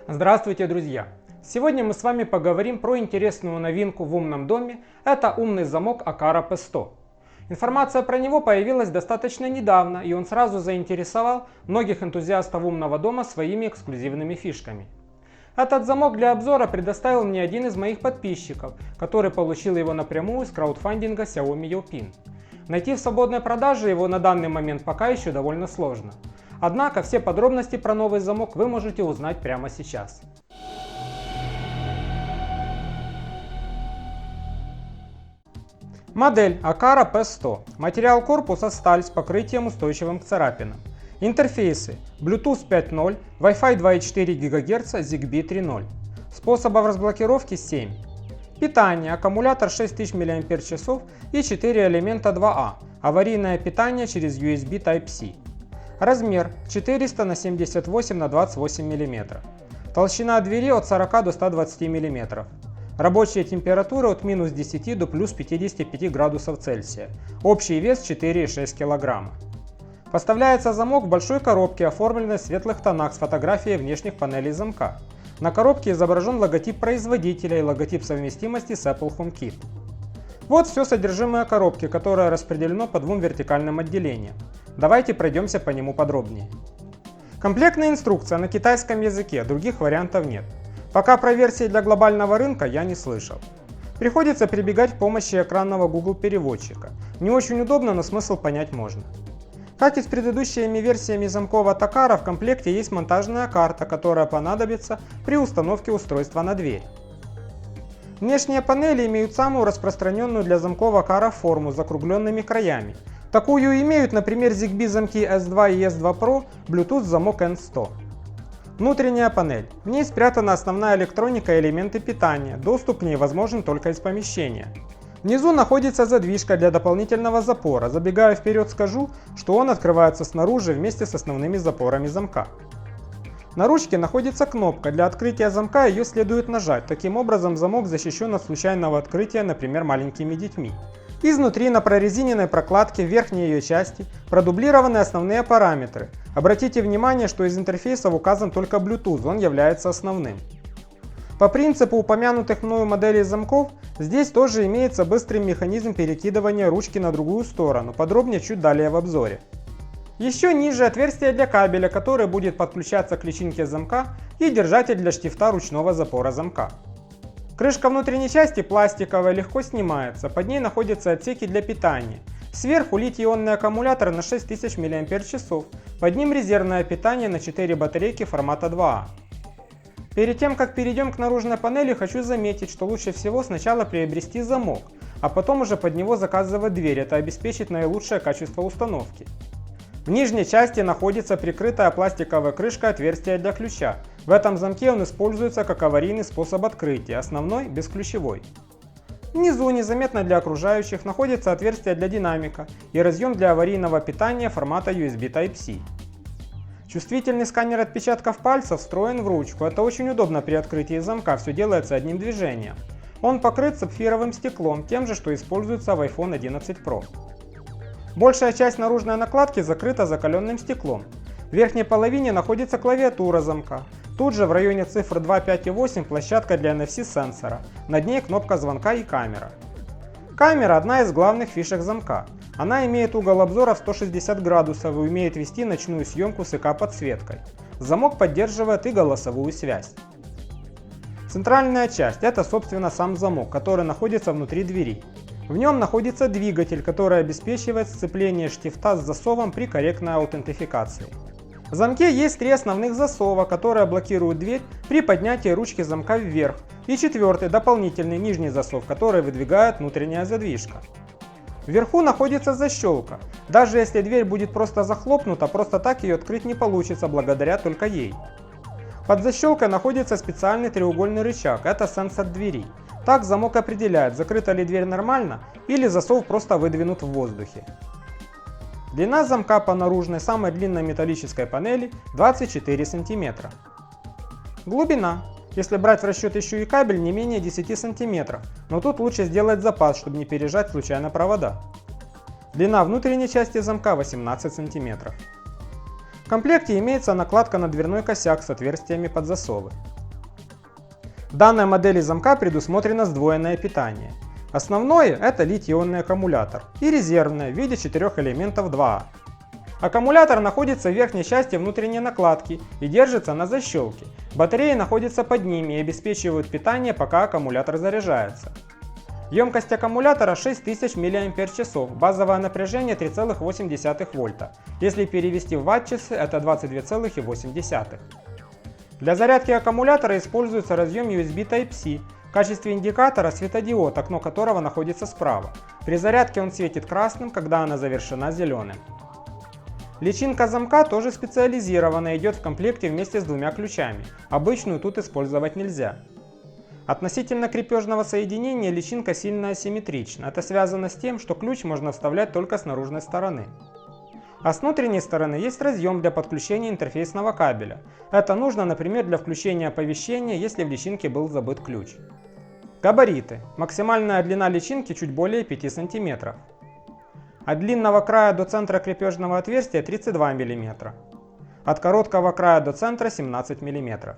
Здравствуйте, друзья! Сегодня мы с вами поговорим про интересную новинку в умном доме. Это умный замок Aqara P100. Информация про него появилась достаточно недавно, и он сразу заинтересовал многих энтузиастов умного дома своими эксклюзивными фишками. Этот замок для обзора предоставил мне один из моих подписчиков, который получил его напрямую с краудфандинга Xiaomi Youpin. Найти в свободной продаже его на данный момент пока еще довольно сложно. Однако все подробности про новый замок вы можете узнать прямо сейчас. Модель Aqara P100. Материал корпуса сталь с покрытием устойчивым к царапинам. Интерфейсы Bluetooth 5.0, Wi-Fi 2.4 ГГц, Zigbee 3.0. Способов разблокировки 7. Питание. Аккумулятор 6000 мАч и 4 элемента 2А. Аварийное питание через USB Type-C. Размер 400 на 78 на 28 мм. Толщина двери от 40 до 120 мм. Рабочая температура от минус 10 до плюс 55 градусов Цельсия. Общий вес 4,6 кг. Поставляется замок в большой коробке, оформленной в светлых тонах с фотографией внешних панелей замка. На коробке изображен логотип производителя и логотип совместимости с Apple HomeKit. Вот все содержимое коробки, которое распределено по двум вертикальным отделениям. Давайте пройдемся по нему подробнее. Комплектная инструкция на китайском языке, других вариантов нет. Пока про версии для глобального рынка я не слышал. Приходится прибегать к помощи экранного Google переводчика. Не очень удобно, но смысл понять можно. Как и с предыдущими версиями замков от Aqara, в комплекте есть монтажная карта, которая понадобится при установке устройства на дверь. Внешние панели имеют самую распространенную для замков Aqara форму с закругленными краями. Такую имеют, например, Zigbee замки S2 и S2 Pro, Bluetooth замок N100. Внутренняя панель. В ней спрятана основная электроника и элементы питания. Доступ к ней возможен только из помещения. Внизу находится задвижка для дополнительного запора. Забегая вперед, скажу, что он открывается снаружи вместе с основными запорами замка. На ручке находится кнопка. Для открытия замка ее следует нажать. Таким образом, замок защищен от случайного открытия, например, маленькими детьми. Изнутри на прорезиненной прокладке в верхней ее части продублированы основные параметры. Обратите внимание, что из интерфейсов указан только Bluetooth, он является основным. По принципу упомянутых мною моделей замков, здесь тоже имеется быстрый механизм перекидывания ручки на другую сторону, подробнее чуть далее в обзоре. Еще ниже отверстие для кабеля, который будет подключаться к личинке замка, и держатель для штифта ручного запора замка. Крышка внутренней части пластиковая, легко снимается, под ней находятся отсеки для питания. Сверху литий-ионный аккумулятор на 6000 мАч, под ним резервное питание на 4 батарейки формата 2А. Перед тем, как перейдем к наружной панели, хочу заметить, что лучше всего сначала приобрести замок, а потом уже под него заказывать дверь, это обеспечит наилучшее качество установки. В нижней части находится прикрытая пластиковой крышкой отверстие для ключа. В этом замке он используется как аварийный способ открытия, основной бесключевой. Внизу, незаметно для окружающих, находится отверстие для динамика и разъем для аварийного питания формата USB Type-C. Чувствительный сканер отпечатков пальцев встроен в ручку. Это очень удобно при открытии замка, все делается одним движением. Он покрыт сапфировым стеклом, тем же, что используется в iPhone 11 Pro. Большая часть наружной накладки закрыта закаленным стеклом. В верхней половине находится клавиатура замка. Тут же в районе цифр 2, 5 и 8 площадка для NFC сенсора. Над ней кнопка звонка и камера. Камера – одна из главных фишек замка. Она имеет угол обзора в 160 градусов и умеет вести ночную съемку с ИК-подсветкой. Замок поддерживает и голосовую связь. Центральная часть – это собственно сам замок, который находится внутри двери. В нем находится двигатель, который обеспечивает сцепление штифта с засовом при корректной аутентификации. В замке есть 3 основных засова, которые блокируют дверь при поднятии ручки замка вверх, и 4-й дополнительный нижний засов, который выдвигает внутренняя задвижка. Вверху находится защелка. Даже если дверь будет просто захлопнута, просто так ее открыть не получится благодаря только ей. Под защелкой находится специальный треугольный рычаг, это сенсор двери. Так замок определяет, закрыта ли дверь нормально или засов просто выдвинут в воздухе. Длина замка по наружной самой длинной металлической панели 24 см. Глубина. Если брать в расчет еще и кабель, не менее 10 см, но тут лучше сделать запас, чтобы не пережать случайно провода. Длина внутренней части замка 18 см. комплекте имеется накладка на дверной косяк с отверстиями под засовы. В данной модели замка предусмотрено сдвоенное питание. Основное – это литий-ионный аккумулятор и резервное в виде 4 элементов 2А. Аккумулятор находится в верхней части внутренней накладки и держится на защелке. Батареи находятся под ними и обеспечивают питание, пока аккумулятор заряжается. Емкость аккумулятора 6000 мАч, базовое напряжение 3,8 вольта. Если перевести в ватт-часы, это 22,8. Для зарядки аккумулятора используется разъем USB Type-C. В качестве индикатора светодиод, окно которого находится справа. При зарядке он светит красным, когда она завершена зеленым. Личинка замка тоже специализированная, идет в комплекте вместе с 2 ключами. Обычную тут использовать нельзя. Относительно крепежного соединения личинка сильно асимметрична. Это связано с тем, что ключ можно вставлять только с наружной стороны. А с внутренней стороны есть разъем для подключения интерфейсного кабеля. Это нужно, например, для включения оповещения, если в личинке был забыт ключ. Габариты. Максимальная длина личинки чуть более 5 см. От длинного края до центра крепежного отверстия 32 мм. От короткого края до центра 17 мм.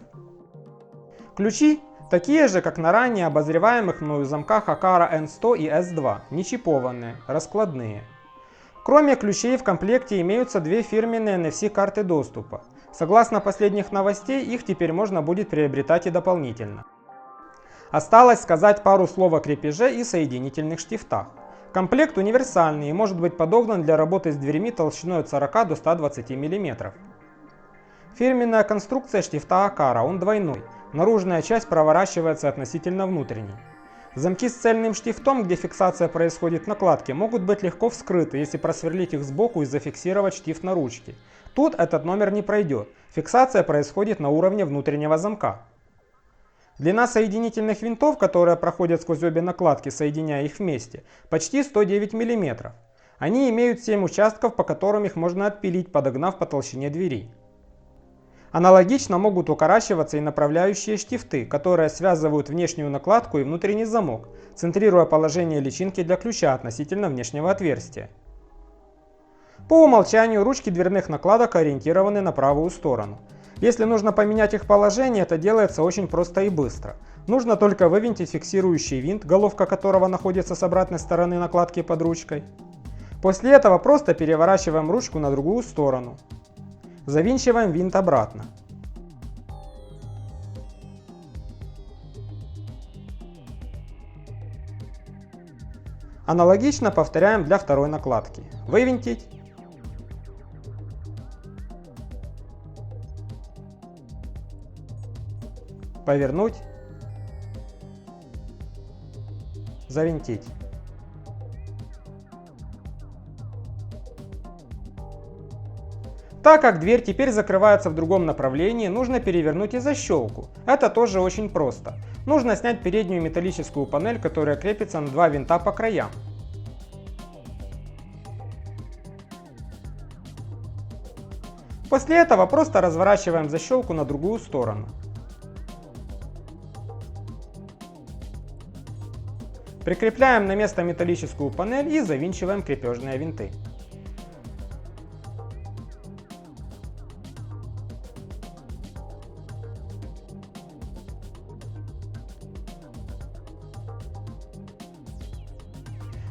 Ключи такие же, как на ранее обозреваемых мною замках Aqara N100 и S2, не чипованные, раскладные. Кроме ключей в комплекте имеются 2 фирменные NFC карты доступа. Согласно последних новостей, их теперь можно будет приобретать и дополнительно. Осталось сказать пару слов о крепеже и соединительных штифтах. Комплект универсальный и может быть подогнан для работы с дверьми толщиной от 40 до 120 мм. Фирменная конструкция штифта Aqara, он двойной. Наружная часть проворачивается относительно внутренней. Замки с цельным штифтом, где фиксация происходит в накладке, могут быть легко вскрыты, если просверлить их сбоку и зафиксировать штифт на ручке. Тут этот номер не пройдет. Фиксация происходит на уровне внутреннего замка. Длина соединительных винтов, которые проходят сквозь обе накладки, соединяя их вместе, почти 109 мм. Они имеют 7 участков, по которым их можно отпилить, подогнав по толщине двери. Аналогично могут укорачиваться и направляющие штифты, которые связывают внешнюю накладку и внутренний замок, центрируя положение личинки для ключа относительно внешнего отверстия. По умолчанию ручки дверных накладок ориентированы на правую сторону. Если нужно поменять их положение, это делается очень просто и быстро. Нужно только вывинтить фиксирующий винт, головка которого находится с обратной стороны накладки под ручкой. После этого просто переворачиваем ручку на другую сторону. Завинчиваем винт обратно. Аналогично повторяем для второй накладки. Вывинтить. Повернуть. Завинтить. Так как дверь теперь закрывается в другом направлении, нужно перевернуть и защелку. Это тоже очень просто. Нужно снять переднюю металлическую панель, которая крепится на 2 винта по краям. После этого просто разворачиваем защелку на другую сторону. Прикрепляем на место металлическую панель и завинчиваем крепежные винты.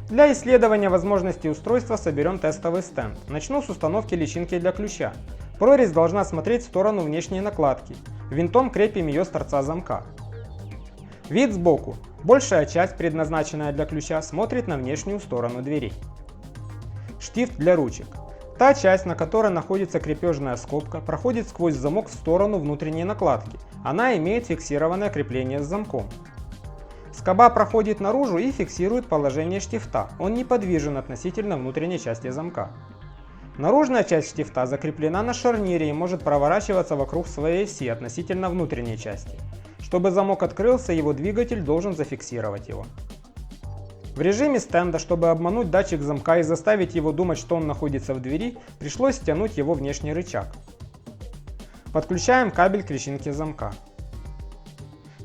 Для исследования возможностей устройства соберем тестовый стенд. Начну с установки личинки для ключа. Прорезь должна смотреть в сторону внешней накладки. Винтом крепим ее с торца замка. Вид сбоку. Большая часть, предназначенная для ключа, смотрит на внешнюю сторону двери. Штифт для ручек. Та часть, на которой находится крепежная скобка, проходит сквозь замок в сторону внутренней накладки. Она имеет фиксированное крепление с замком. Скоба проходит наружу и фиксирует положение штифта. Он неподвижен относительно внутренней части замка. Наружная часть штифта закреплена на шарнире и может проворачиваться вокруг своей оси относительно внутренней части. Чтобы замок открылся, его двигатель должен зафиксировать его. В режиме стенда, чтобы обмануть датчик замка и заставить его думать, что он находится в двери, пришлось стянуть его внешний рычаг. Подключаем кабель к личинке замка.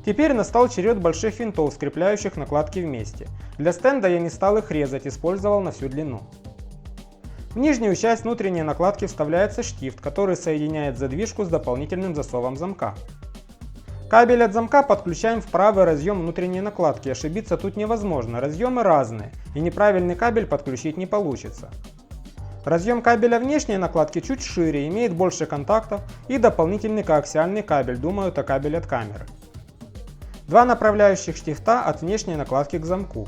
Теперь настал черед больших винтов, скрепляющих накладки вместе. Для стенда я не стал их резать, использовал на всю длину. В нижнюю часть внутренней накладки вставляется штифт, который соединяет задвижку с дополнительным засовом замка. Кабель от замка подключаем в правый разъем внутренней накладки, ошибиться тут невозможно, разъемы разные и неправильный кабель подключить не получится. Разъем кабеля внешней накладки чуть шире, имеет больше контактов и дополнительный коаксиальный кабель, думаю, это кабель от камеры. Два направляющих штифта от внешней накладки к замку.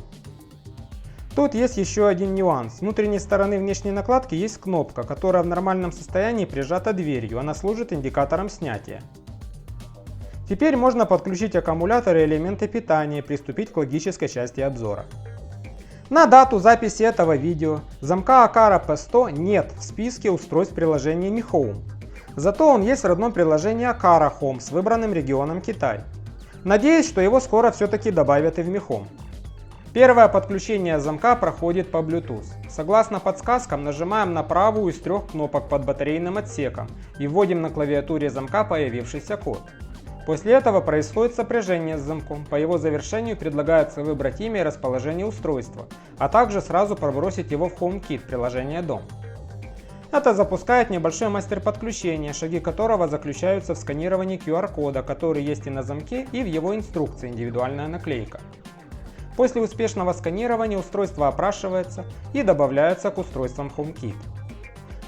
Тут есть еще один нюанс. С внутренней стороны внешней накладки есть кнопка, которая в нормальном состоянии прижата дверью, она служит индикатором снятия. Теперь можно подключить аккумуляторы и элементы питания и приступить к логической части обзора. На дату записи этого видео замка Aqara P100 нет в списке устройств приложения Mi Home. Зато он есть в родном приложении Aqara Home с выбранным регионом Китай. Надеюсь, что его скоро все-таки добавят и в Mi Home. Первое подключение замка проходит по Bluetooth. Согласно подсказкам, нажимаем на правую из трех кнопок под батарейным отсеком и вводим на клавиатуре замка появившийся код. После этого происходит сопряжение с замком. По его завершению предлагается выбрать имя и расположение устройства, а также сразу пробросить его в HomeKit приложение Дом. Это запускает небольшой мастер подключения, шаги которого заключаются в сканировании QR-кода, который есть и на замке, и в его инструкции индивидуальная наклейка. После успешного сканирования устройство опрашивается и добавляется к устройствам HomeKit.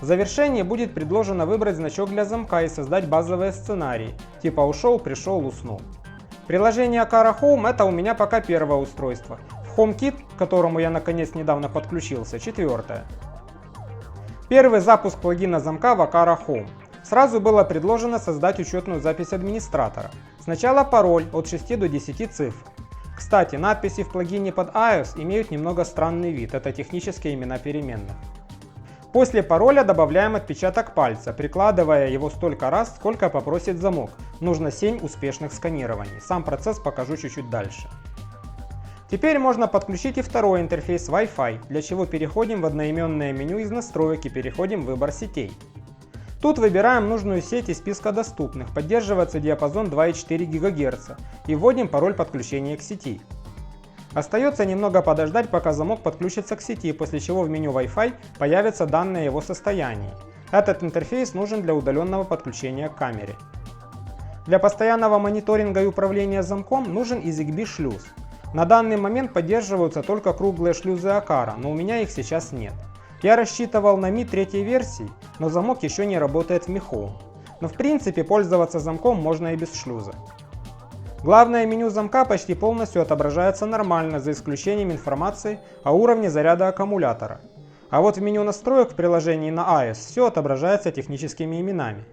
В завершении будет предложено выбрать значок для замка и создать базовые сценарии, типа ушел, пришел, уснул. Приложение Aqara Home это у меня пока первое устройство. В HomeKit, к которому я наконец недавно подключился, четвертое. Первый запуск плагина замка в Aqara Home. Сразу было предложено создать учетную запись администратора. Сначала пароль от 6 до 10 цифр. Кстати, надписи в плагине под iOS имеют немного странный вид, это технические имена переменных. После пароля добавляем отпечаток пальца, прикладывая его столько раз, сколько попросит замок. Нужно 7 успешных сканирований. Сам процесс покажу чуть-чуть дальше. Теперь можно подключить и второй интерфейс Wi-Fi, для чего переходим в одноименное меню из настроек и переходим в выбор сетей. Тут выбираем нужную сеть из списка доступных, поддерживается диапазон 2,4 ГГц и вводим пароль подключения к сети. Остается немного подождать, пока замок подключится к сети, после чего в меню Wi-Fi появятся данные о его состоянии. Этот интерфейс нужен для удаленного подключения к камере. Для постоянного мониторинга и управления замком нужен и ZigBee шлюз. На данный момент поддерживаются только круглые шлюзы Aqara, но у меня их сейчас нет. Я рассчитывал на Mi 3 версии, но замок еще не работает в Mi Home. Но в принципе пользоваться замком можно и без шлюза. Главное меню замка почти полностью отображается нормально, за исключением информации о уровне заряда аккумулятора. А вот в меню настроек в приложении на iOS все отображается техническими именами.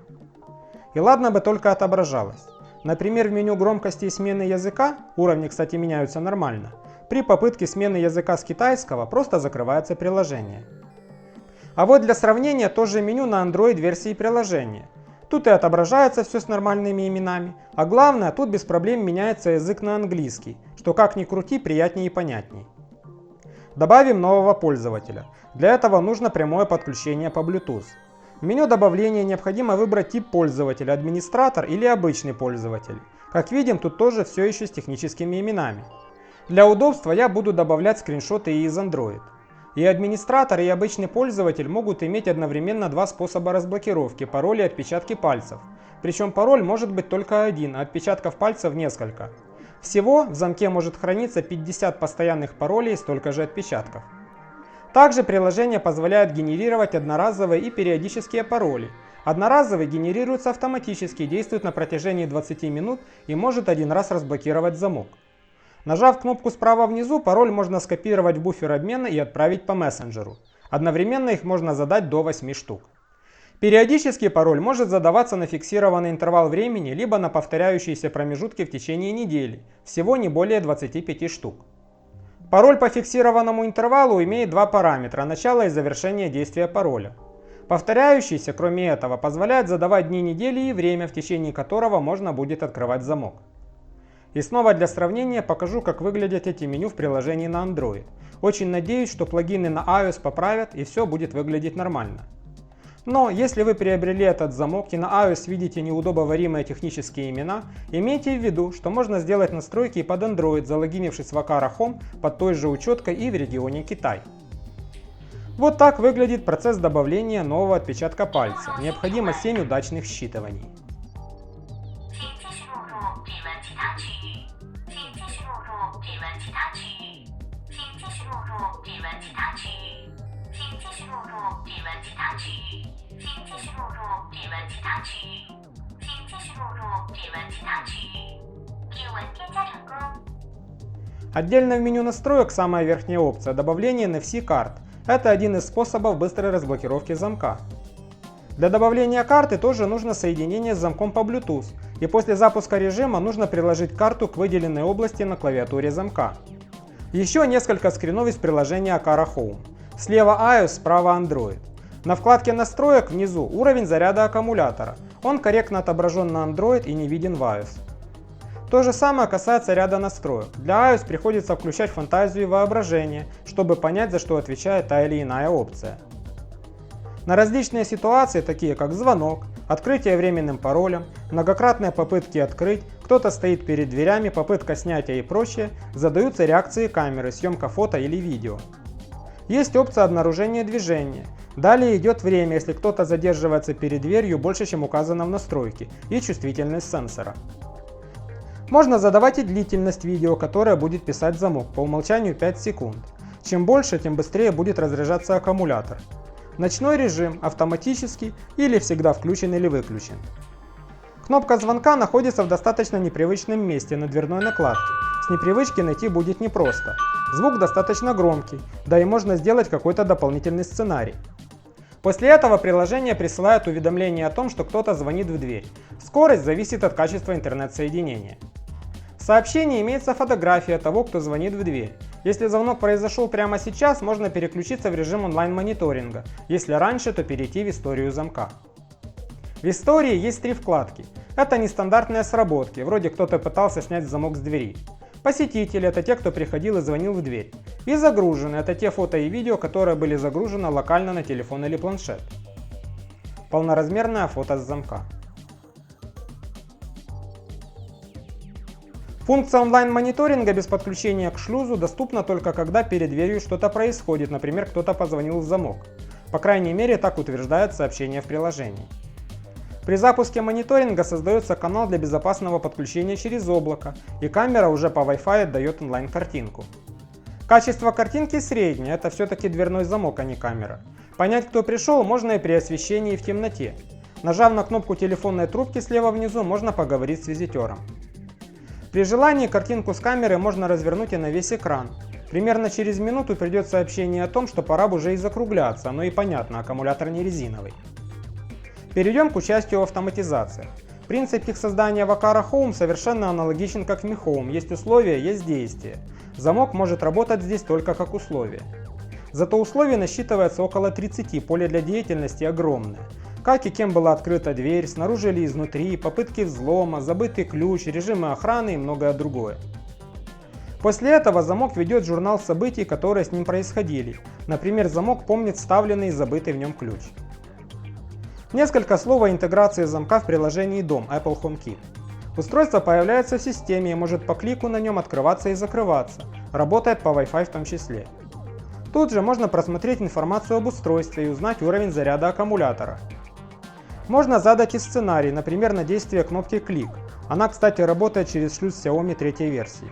И ладно бы только отображалось. Например, в меню громкости и смены языка, уровни, кстати, меняются нормально, при попытке смены языка с китайского просто закрывается приложение. А вот для сравнения тоже меню на Android версии приложения. Тут и отображается все с нормальными именами, а главное, тут без проблем меняется язык на английский, что как ни крути, приятнее и понятней. Добавим нового пользователя. Для этого нужно прямое подключение по Bluetooth. В меню добавления необходимо выбрать тип пользователя, администратор или обычный пользователь. Как видим, тут тоже все еще с техническими именами. Для удобства я буду добавлять скриншоты и из Android. И администратор, и обычный пользователь могут иметь одновременно два способа разблокировки – пароль и отпечатки пальцев. Причем пароль может быть только один, а отпечатков пальцев несколько. Всего в замке может храниться 50 постоянных паролей и столько же отпечатков. Также приложение позволяет генерировать одноразовые и периодические пароли. Одноразовый генерируется автоматически, действует на протяжении 20 минут и может один раз разблокировать замок. Нажав кнопку справа внизу, пароль можно скопировать в буфер обмена и отправить по мессенджеру. Одновременно их можно задать до 8 штук. Периодический пароль может задаваться на фиксированный интервал времени, либо на повторяющиеся промежутки в течение недели, всего не более 25 штук. Пароль по фиксированному интервалу имеет два параметра – начало и завершение действия пароля. Повторяющийся, кроме этого, позволяет задавать дни недели и время, в течение которого можно будет открывать замок. И снова для сравнения покажу, как выглядят эти меню в приложении на Android. Очень надеюсь, что плагины на iOS поправят и все будет выглядеть нормально. Но если вы приобрели этот замок и на iOS видите неудобоваримые технические имена, имейте в виду, что можно сделать настройки и под Android, залогинившись в Aqara Home под той же учеткой и в регионе Китай. Вот так выглядит процесс добавления нового отпечатка пальца. Необходимо 7 удачных считываний. Отдельно в меню настроек самая верхняя опция добавление NFC-карт. Это один из способов быстрой разблокировки замка. Для добавления карты тоже нужно соединение с замком по Bluetooth, и после запуска режима нужно приложить карту к выделенной области на клавиатуре замка. Еще несколько скринов из приложения Aqara Home. Слева iOS, справа Android. На вкладке настроек внизу уровень заряда аккумулятора. Он корректно отображен на Android и не виден в iOS. То же самое касается ряда настроек. Для iOS приходится включать фантазию и воображение, чтобы понять, за что отвечает та или иная опция. На различные ситуации, такие как звонок, открытие временным паролем, многократные попытки открыть, кто-то стоит перед дверями, попытка снятия и прочее, задаются реакции камеры, съемка фото или видео. Есть опция обнаружения движения. Далее идет время, если кто-то задерживается перед дверью больше, чем указано в настройке, и чувствительность сенсора. Можно задавать и длительность видео, которое будет писать замок, по умолчанию 5 секунд. Чем больше, тем быстрее будет разряжаться аккумулятор. Ночной режим, автоматический или всегда включен или выключен. Кнопка звонка находится в достаточно непривычном месте на дверной накладке. С непривычки найти будет непросто. Звук достаточно громкий, да и можно сделать какой-то дополнительный сценарий. После этого приложение присылает уведомление о том, что кто-то звонит в дверь. Скорость зависит от качества интернет-соединения. В сообщении имеется фотография того, кто звонит в дверь. Если звонок произошел прямо сейчас, можно переключиться в режим онлайн-мониторинга. Если раньше, то перейти в историю замка. В истории есть 3 вкладки. Это нестандартные сработки, вроде кто-то пытался снять замок с двери. Посетители – это те, кто приходил и звонил в дверь. И загружены – это те фото и видео, которые были загружены локально на телефон или планшет. Полноразмерное фото с замка. Функция онлайн-мониторинга без подключения к шлюзу доступна только когда перед дверью что-то происходит, например, кто-то позвонил в замок. По крайней мере, так утверждает сообщение в приложении. При запуске мониторинга создается канал для безопасного подключения через облако, и камера уже по Wi-Fi отдает онлайн-картинку. Качество картинки среднее, это все-таки дверной замок, а не камера. Понять, кто пришел, можно и при освещении и в темноте. Нажав на кнопку телефонной трубки слева внизу, можно поговорить с визитером. При желании картинку с камеры можно развернуть и на весь экран. Примерно через минуту придет сообщение о том, что пора бы уже и закругляться, но и понятно, аккумулятор не резиновый. Перейдем к участию в автоматизации. Принцип их создания в Aqara Home совершенно аналогичен как в Mi Home. Есть условия, есть действия. Замок может работать здесь только как условие. Зато условий насчитывается около 30, поле для деятельности огромное. Как и кем была открыта дверь, снаружи или изнутри, попытки взлома, забытый ключ, режимы охраны и многое другое. После этого замок ведет журнал событий, которые с ним происходили. Например, замок помнит вставленный и забытый в нем ключ. Несколько слов о интеграции замка в приложении Дом Apple HomeKit. Устройство появляется в системе и может по клику на нем открываться и закрываться. Работает по Wi-Fi в том числе. Тут же можно просмотреть информацию об устройстве и узнать уровень заряда аккумулятора. Можно задать и сценарий, например, на действие кнопки «Клик». Она, кстати, работает через шлюз Xiaomi 3 версии.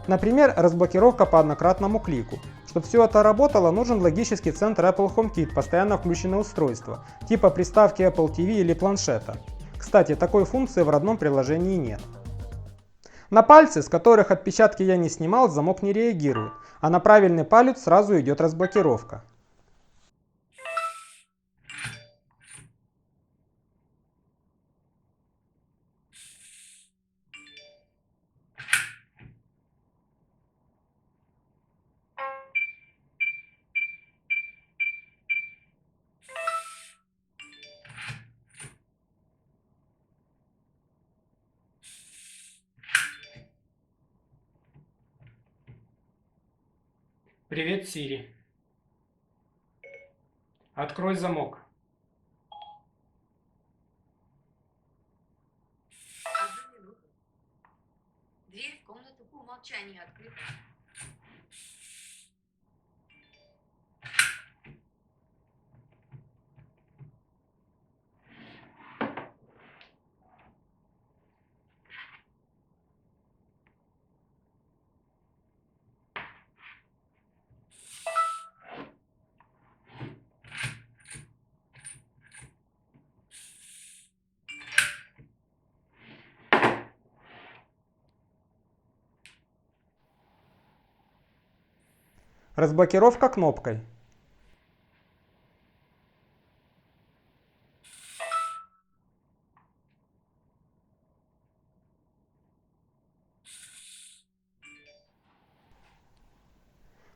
Например, разблокировка по однократному клику. Чтобы все это работало, нужен логический центр Apple HomeKit, постоянно включенное устройство, типа приставки Apple TV или планшета. Кстати, такой функции в родном приложении нет. На пальцы, с которых отпечатки я не снимал, замок не реагирует, а на правильный палец сразу идет разблокировка. Привет, Сири. Открой замок. Одну минуту. Дверь в комнату по умолчанию открыта. Разблокировка кнопкой.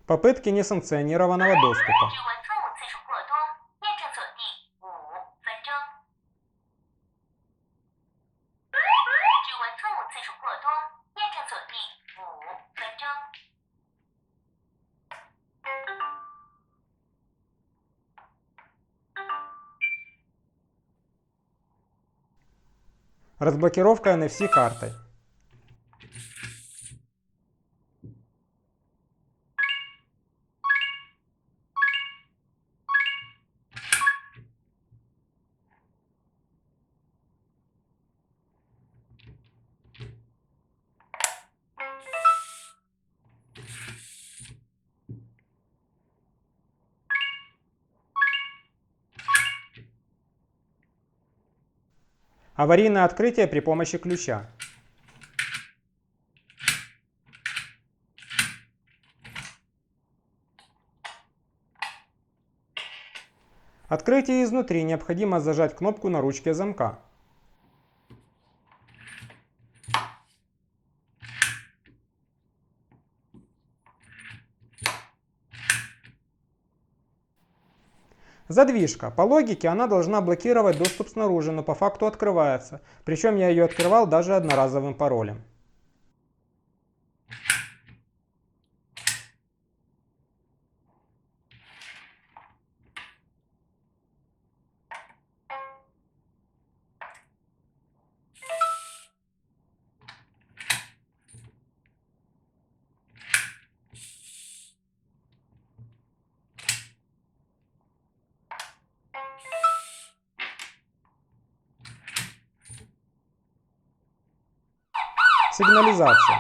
Попытки несанкционированного доступа. 指纹错误次数过多，验证锁定5分钟。指纹错误次数过多，验证锁定5分钟。 Разблокировка NFC картой. Аварийное открытие при помощи ключа. Открытие изнутри необходимо зажать кнопку на ручке замка. Задвижка. По логике она должна блокировать доступ снаружи, но по факту открывается. Причем я ее открывал даже одноразовым паролем. Сигнализация.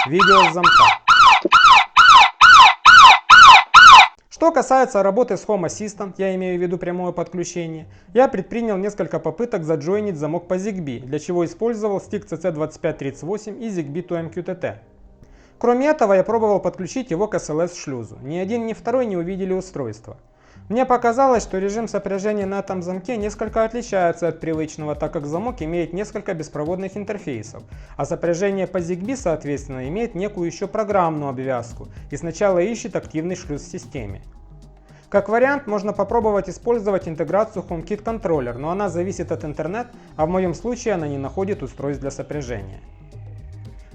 Видео с замка. Что касается работы с Home Assistant, я имею в виду прямое подключение, я предпринял несколько попыток заджойнить замок по ZigBee, для чего использовал стик CC2538 и ZigBee to MQTT. Кроме этого, я пробовал подключить его к SLS-шлюзу. Ни один, ни второй не увидели устройство. Мне показалось, что режим сопряжения на этом замке несколько отличается от привычного, так как замок имеет несколько беспроводных интерфейсов, а сопряжение по ZigBee, соответственно, имеет некую еще программную обвязку и сначала ищет активный шлюз в системе. Как вариант, можно попробовать использовать интеграцию HomeKit Controller, но она зависит от интернета, а в моем случае она не находит устройств для сопряжения.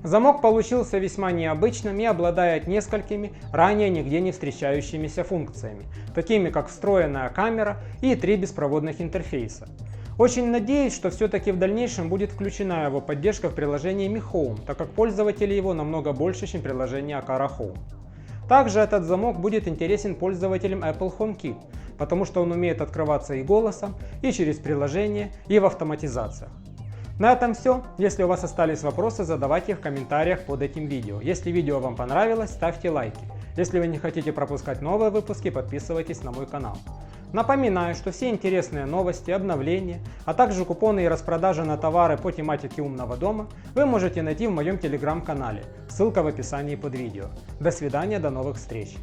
Замок получился весьма необычным и обладает несколькими ранее нигде не встречающимися функциями, такими как встроенная камера и 3 беспроводных интерфейса. Очень надеюсь, что все-таки в дальнейшем будет включена его поддержка в приложении Mi Home, так как пользователи его намного больше, чем приложение Aqara Home. Также этот замок будет интересен пользователям Apple HomeKit, потому что он умеет открываться и голосом, и через приложение, и в автоматизациях. На этом все. Если у вас остались вопросы, задавайте их в комментариях под этим видео. Если видео вам понравилось, ставьте лайки. Если вы не хотите пропускать новые выпуски, подписывайтесь на мой канал. Напоминаю, что все интересные новости, обновления, а также купоны и распродажи на товары по тематике умного дома вы можете найти в моем телеграм-канале. Ссылка в описании под видео. До свидания, до новых встреч!